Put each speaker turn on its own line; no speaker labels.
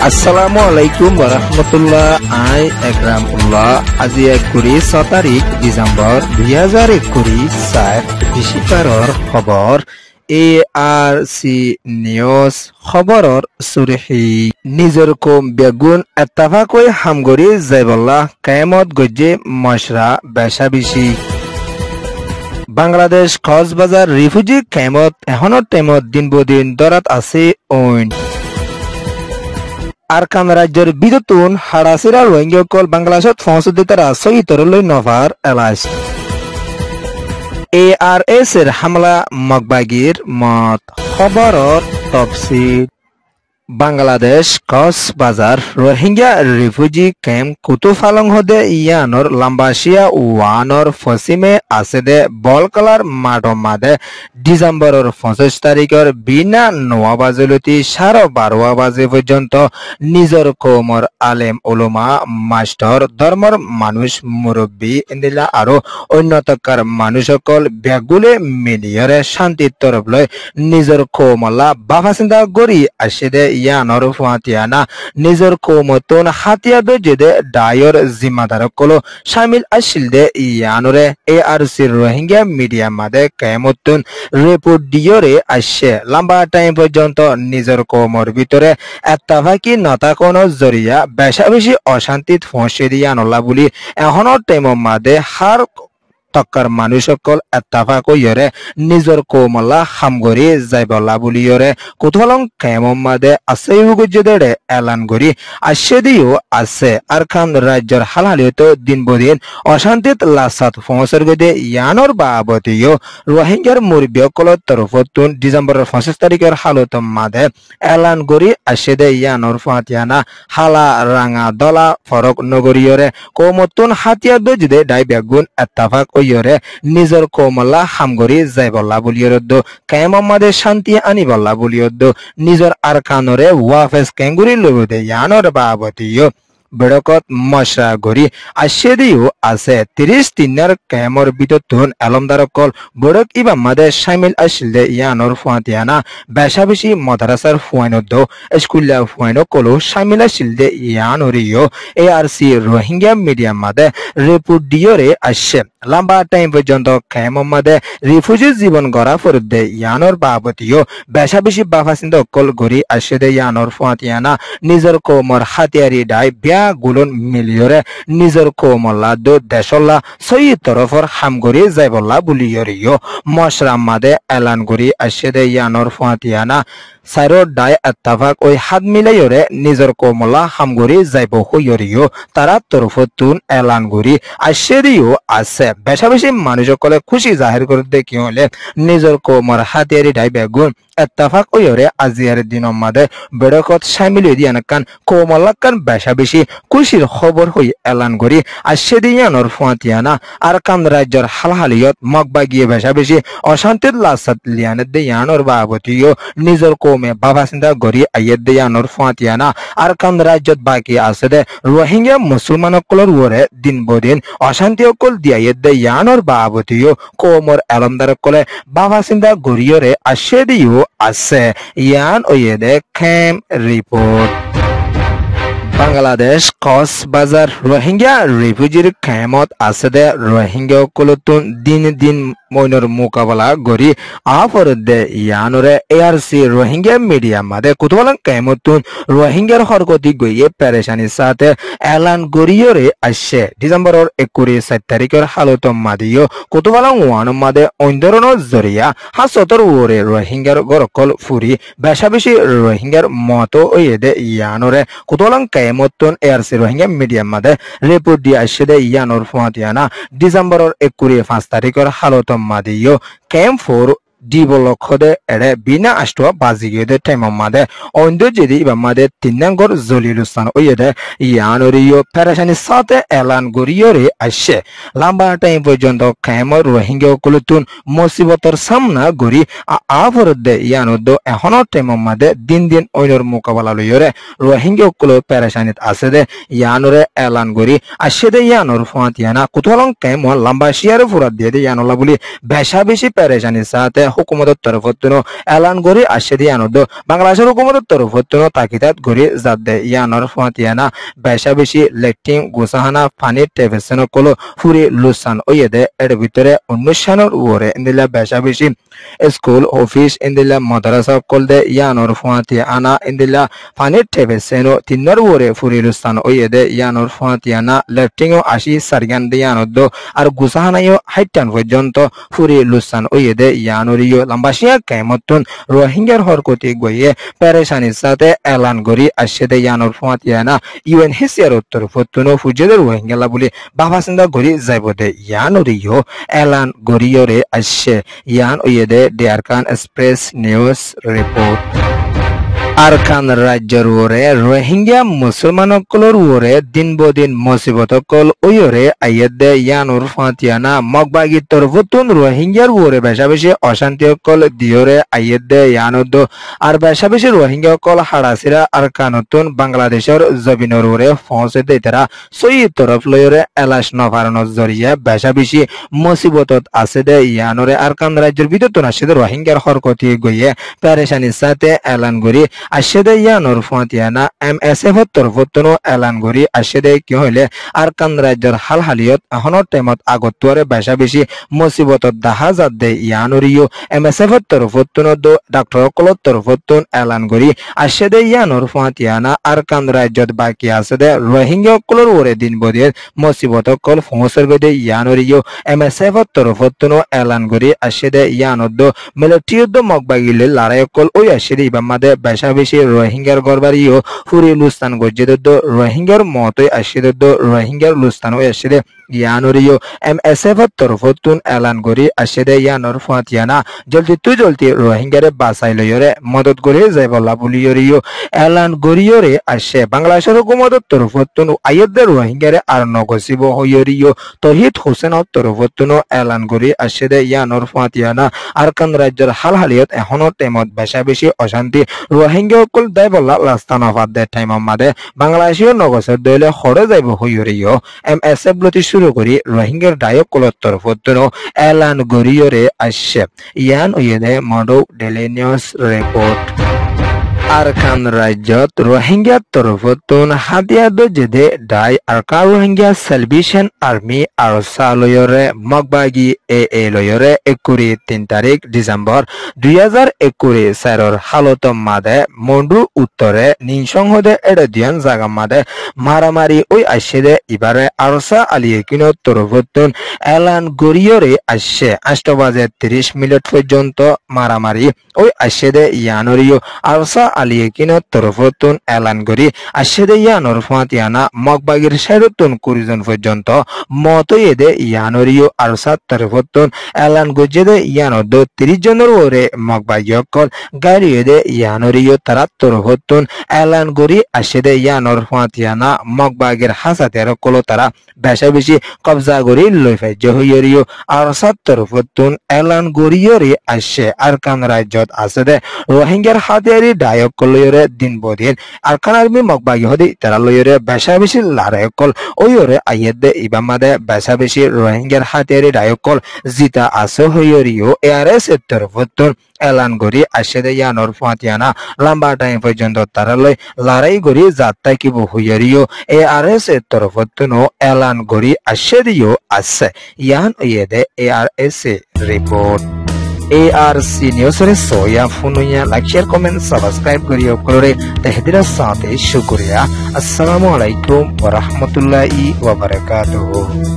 আসসালামু আলাইকুম ওরহমতুল্লাহ। আই একরামুল্লাহ। আজি 6 তারিখ ডিসেম্বর 2021 বৃহস্পতিবাৰৰ খবৰ। ARC নিউজ খবৰৰ সুৰহি নিজৰ কম বেগুন এত্তাফাকৈ হামগৰি যাইবল্লাহ কায়ামত গজ্জে মশরা বেশাবিশি বাংলাদেশ কক্সবাজার রিফিউজি ক্যাম্পত এখনৰ টাইমত দিন দরাত আছে ওইন আরকান রাজ্যের বিদ্যুতুন হাড়াছিরা রোহিঙ্গাসকল বাংলাদেশত পৌঁছতে তারা সহিতরলৈ নভার এলাইছ ARS এর হামলা মগবাগির মত খবরর তফসিল বাংলাদেশ কক্সবাজার রোহিঙ্গা রিফিউজি ক্যাম্প কুতুফালং হদে ইয়ানর লাম্বাসিয়া ওয়ানর পশ্চিমে আছে দে বলকলার মাঠৰ মাদে ডিসেম্বরের 25 তারিখের বিনা 9 বাজেলতি 12:30 বাজে পর্যন্ত নিজর কৌমর আলেম উলমা মাস্টার ধর্মর মানুষ মুরব্বী ইন্দিলা আৰু অন্যতকার মানুষসকল বেগুলে মিলিয়রে শান্তির তরফ লৈ নিজর কৌমলা বাফাচিন্তা গড়ি আসে দে ইয়ানর ফুয়াতিয়ানা নিজর কৌমতন হাতিয়া দে ডায়র জিম্মাদারসকলো শামিল আছিল দে ইয়ানরে ARC রোহিঙ্গা মিডিয়া মাদে কায়ামতন রিপোর্ট দিয়রে আসছে লম্বা টাইম পর্যন্ত নিজর কৌমর ভিতরে এত্তাফাকি নতাকনৰ জরিয়া বেশি অশান্তিত ফসে দিয়ানলা বুলি এখনৰ টাইমৰ মাদে হার তক্কার মানুষসকল এত্তাফাকইয়রে নিজর কৌমলা হামগরি যাইবলা বুলিয়রে কুতলং কায়ামর মাদে আছে উগুজ্জেদে এলান গরি আসে দিও আছে আরকান রাজ্যের হালহালিয়ত দিন অশান্তিত লাসাত ফসর গদে ইয়ানর বাবতিও রোহিঙ্গার মুরব্বীসকলৰ তরফতুন ডিসেম্বরের 25 তারিখের হালত মাদে এলান গরি আসে দে ইয়ানর ফাতিয়ানা হালা রাঙা দলা ফরক নগরীয়রে কৌমতুন হাতিয়া দজদে ডাই বেগুন এত্তাফাক ইয়রে নিজর কৌমলা হামগরি যাইবল্লা বুলিয়রদ্দ কায়ামমাদে শান্তি আনিবল্লা বুলিয়দ্দ নিজর আরকানরে ওয়াফেস কেঙ্গুরি লবদে ইয়ানর বাবতিও বেড়কত মশরা গরি আসে দিও আছে 30 দিনের কায়ামর বিততুন এলমদারকল বড়ক ইবাম মাদে শামিল আসিল দে ইয়ানর ফুয়াতিয়ানা বেশি মাদ্রাসার ফুয়াইনদ্দ স্কুলিয়া ফুয়াইন কলো শামিল আসিল দে ইয়ানরিও ARC রোহিঙ্গা মিডিয়া মাদে রিপোর্ট দিয়রে আসছে লম্বা টাইম পর্যন্ত কায়ামর মাদে রিফিউজি জীবন গড়া ফরদ দে ইয়ানর বাবতিও বেশি বাফাচিন্তা কল গরি আসে দে ইয়ানর ফুয়াতিয়ানা নিজর কৌমর হাতিয়ারি ডাই গুলন মিলিয়রে নিজর কৌমলা দো দেশল্লা সই তরফর হামগরি যাইবল্লা বুলিয়রিও মশরাম মাদে এলান গরি আসে দে ইয়ানর ফুয়াতিয়ানা সাইরো ডাই এত্তাফাক ওই হাত মিলাইয়রে নিজর কৌমলা হামগরি যাইব হইয়রিও তারা তরফতুন এলান গরি আসে দিও আছে বেশি মানুষসকলে খুশি জাহির করতে কি হলে নিজর কৌমর হাতিয়ারি ডাই বেগুন এত্তাফাক ওয়রে আজিয়ার দিনের মাদে বেড়কত শামিল দিয়ানকান কৌমলাকান বেশি খুশির খবর হই এলান করি আসে দিয়ানর ফুয়াতিয়ানা আর কান রাজ্যের হালহালিয়ত মগবাগিয়ে বেশি অশান্তির লাসাত লিয়ানের দিয়ানর বাবতিও নিজর কৌমে বাবাচিন্তা গড়ি আইয়ের দিয়ানর ফুয়াতিয়ানা আর কান রাজ্যত বাকি আছে দে রোহিঙ্গা মুসলমানসকলৰ ওরে দিন অশান্তি অকল দিয়াইয়ের দিয়ানর বাবতিও কৌমর এলমদারসকলে বাবাচিন্তা গড়িয়রে আসে দিও আছে ইয়ান ওয়েদে খেম রিপোর্ট বাংলাদেশ কক্সবাজার রোহিঙ্গা রিফিউজির ক্যাম্পত আছে দে রোহিঙ্গা সকলতুন দিন মইনর মোকাবেলা গরি আফরদে ইয়ানরে ARC রোহিঙ্গা মিডিয়া মাদে কুতবালাং ক্যাম্পতুন রোহিঙ্গার হরকতি গইয়ে পেরেশানির সাথে এলান গরিয়রে আসছে ডিসেম্বরের 29 তারিখের হালত মাদিও কুতবালাং ওয়ান মাদে অন্দরনের জরিয়া হাসতর ওরে রোহিঙ্গার গরকল ফুরি বেশি রোহিঙ্গার মতো ওয়েদে ইয়ানরে কুতবালাং মতন ARC রোহিঙ্গা মিডিয়া মাদে রিপোর্ট দিয়ে আসছে দে ইয়ানর ফুয়াতিয়ানা ডিসেম্বরের 5 তারিখের হালত মাদিও ক্যাম্প 4 ডিবলক্ষদে এড়ে বিনা আষ্টুয়া বাজিগেদে টাইমর মাদে অন্ধ যদি ইবা মাদে 3 নম্বর জলিলুস্তান ওয়েদে ইয়ানরিও পেরেশানির সাথে এলান গরিয়রে আসছে লম্বা টাইম পর্যন্ত ক্যাম্পর রোহিঙ্গা সকলতুন মুসিবতর সামনা গরি আফরদে ইয়ানদ এখনো টাইমর মাদে দিন অইনর মোকাবেলা লইরে রোহিঙ্গা সকল পেরেশানিত আছে দে ইয়ানরে এলান গরি আসছে দে ইয়ানর ফুয়াতিয়ানা কুতলং ক্যাম্প লম্বা শিয়ারে ফুরাত দিয়ে দে ইয়ানলা বলি বেশি পেরেশানির সাথে হুকুমতের তরফতুনো এলান গরি আসছে দিয়ানদ বাংলাদেশের হুকুমতের তরফতুনো তাকিদাত গরি জাদে ইয়ানর ফাতিয়ানা বেশা বেশি লেটিং গোসাহানা পানির টেভেসন কলো ফুরি লুসান ওয়েদে এর ভিতরে অনুষ্ঠানের উপরে ইন্দিলা বেশা বেশি স্কুল অফিস ইন্দিলা মাদ্রাসা কলদে ইয়ানর ফাতিয়ানা ইন্দিলা পানির টেভেসন তিনর উপরে ফুরি লুসান ওয়েদে ইয়ানর ফাতিয়ানা লেটিং ও আশি সারগান দিয়ানদ আর গোসাহানায়ও হাইটান পর্যন্ত ফুরি লুসান ওয়েদে ইয়ানরিও লম্বাসিয়া কেমতন রোহিঙ্গার হরকতি গইয়ে পেরেশানির সাথে এলান গরি আসছে দে ইয়ানর ফাতিয়ানা ইউএনএইচসিআর উত্তর ফতুনো ফুজেদের রোহিঙ্গালা বলি বাবাসিন্দা গরি যাইব দে ইয়ানরিও এলান গরিয়রে আসছে ইয়ান ওয়েদে ডেয়ারকান এক্সপ্রেস নিউজ রিপোর্ট আরকান রাজ্যর ওরে রোহিঙ্গা মুসলমানসকলৰ ওরে দিন বদিন মুসিবতকল ওয়রে আইয়েদে ইয়ানুর ফাতিয়ানা মগবাগি তরফতুন রোহিঙ্গার ওরে বেশা বেশি অশান্তিকল দিয়রে আইয়েদে ইয়ানুদ আর বেশা বেশি রোহিঙ্গাকল হারাসিরা আরকানতুন বাংলাদেশের জবিনর ওরে পৌঁছে দে তারা সই তরফ লয়রে এলাশ নফারনর জরিয়ে বেশা বেশি মুসিবতত আছে দে ইয়ানুরে আরকান রাজ্যের ভিতর আসে রোহিঙ্গার হরকতি গইয়ে পেরেশানির সাথে এলান করি আশেদে ইয়ানুর ফাতিয়ানা এমএসএফ তরফতুনো এলান করি আশেদে কি হইলে আরকান রাজ্যের হালহালিয়ত এখনৰ টাইমত আগতরে বেশা বেশি মুসিবতত দেখা যাত দে ইয়ানুরিও এমএসএফ তরফতুনো ডাক্তার কলত তরফতুন এলান করি আশেদে ইয়ানুর ফাতিয়ানা আরকান রাজ্যত বাকি আছে দে রোহিঙ্গা কলর ওরে দিন বদিয়ে মুসিবত কল ফোসর গদে ইয়ানুরিও এমএসএফ তরফতুনো এলান করি আশেদে ইয়ানুদ মিলিটারিয়ত মগবাগিলে লড়াই কল ওই আশেদে ইবামাদে বেশা বেশি রোহিঙ্গার গরবারিও ফুরি লুস্তান গজ্জেদ রোহিঙ্গার মতই আশেদ রোহিঙ্গার লুস্তান ওই আশেদে ইয়ানুরিও এমএসএফ তরফতুন এলান করি আশেদে ইয়ানুর ফাতিয়ানা জলদি রোহিঙ্গারে বাঁচাই লইরে মদত করে যাইবলা বলিয়রিও এলান গরিয়রে আসে বাংলাদেশের হুকুমতের তরফতুন আইয়েদে রোহিঙ্গারে আর নগসিব হইয়রিও তহিদ হোসেন তরফতুন এলান করি আশেদে ইয়ানুর ফাতিয়ানা আরকান রাজ্যের হালহালিয়ত এখনো টাইমত বেশা বেশি অশান্তি রোহিঙ্গা সকল দায় বলা রাস্তা নফাত দে টাইম মাদে বাংলাদেশীয় নগসের দলে হরে যাইব হইয়রিও এমএসএফ লতি শুরু করি রোহিঙ্গার ডায়ক কলত তরফতুন এলান গরিয়রে আসে ইয়ান ওয়েদে মডো ডেলি নিউজ রিপোর্ট আরকান রাজ্যত রোহিঙ্গা তরফতুন হাতিয়াদ যেদে ডাই Arakan Rohingya Salvation Army ARSA লয়রে মগবাগি এ লয়রে 3 তারিখ ডিসেম্বর 2021 সারর হালত মাদে মন্ডু উত্তরে নিংসংহদে এডদিয়ান জাগা মাদে মারামারি ওই আসে ইবারে আরসা আলিয়েকিন তরফতুন এলান গরিয়রে আসে 8:30 পর্যন্ত মারামারি ওই আসে ইয়ানরিও আরসা আলিয়েকিন তরফতুন এলান করি আশেদে ইয়ানুর ফাতিয়ানা মগবাগির সাইরতুন 20 জন পর্যন্ত মতয়েদে ইয়ানুরিও আরসাত তরফতুন এলান গজেদে ইয়ানদ 30 জনের ওরে মগবাগিয়কল গাড়িয়েদে ইয়ানুরিও তারা তরফতুন এলান করি আশেদে ইয়ানুর ফাতিয়ানা মগবাগির হাসাতের কল তারা বেশা বেশি কবজা করি লই ফাইজ হইয়রিও আরসাত তরফতুন এলান গরিয়রে আসে আরকান রাজ্যত আছে দে রোহিঙ্গার হাতিয়ারি ডায়ক লয়রে দিন বদিন আরকান আর্মি মগবাগি হদি তারা লয়রে বেশা বেশি লারায়কল ওয়রে আইয়েদে ইবামাদে বেশা বেশি রোহিঙ্গার হাতিয়ারি ডায়কল জিতা আছে হইয়রিও এআরএস তরফতুন এলান করি আশেদে ইয়ানুর ফাতিয়ানা লম্বা টাইম পর্যন্ত তারা লই লড়াই করি যাত্রা কি হইয়রিও এআরএস তরফতুন এলান করি আশেদিও আছে ইয়ান ইয়েদে এআরএস রিপোর্ট ARC News रे सोया फुनुया लाइक शेयर कमेंट सब्सक्राइब करियो करे तहदीर साथे शुक्रिया अस्सलामु अलैकुम व रहमतुल्लाहि व बरकातुहू।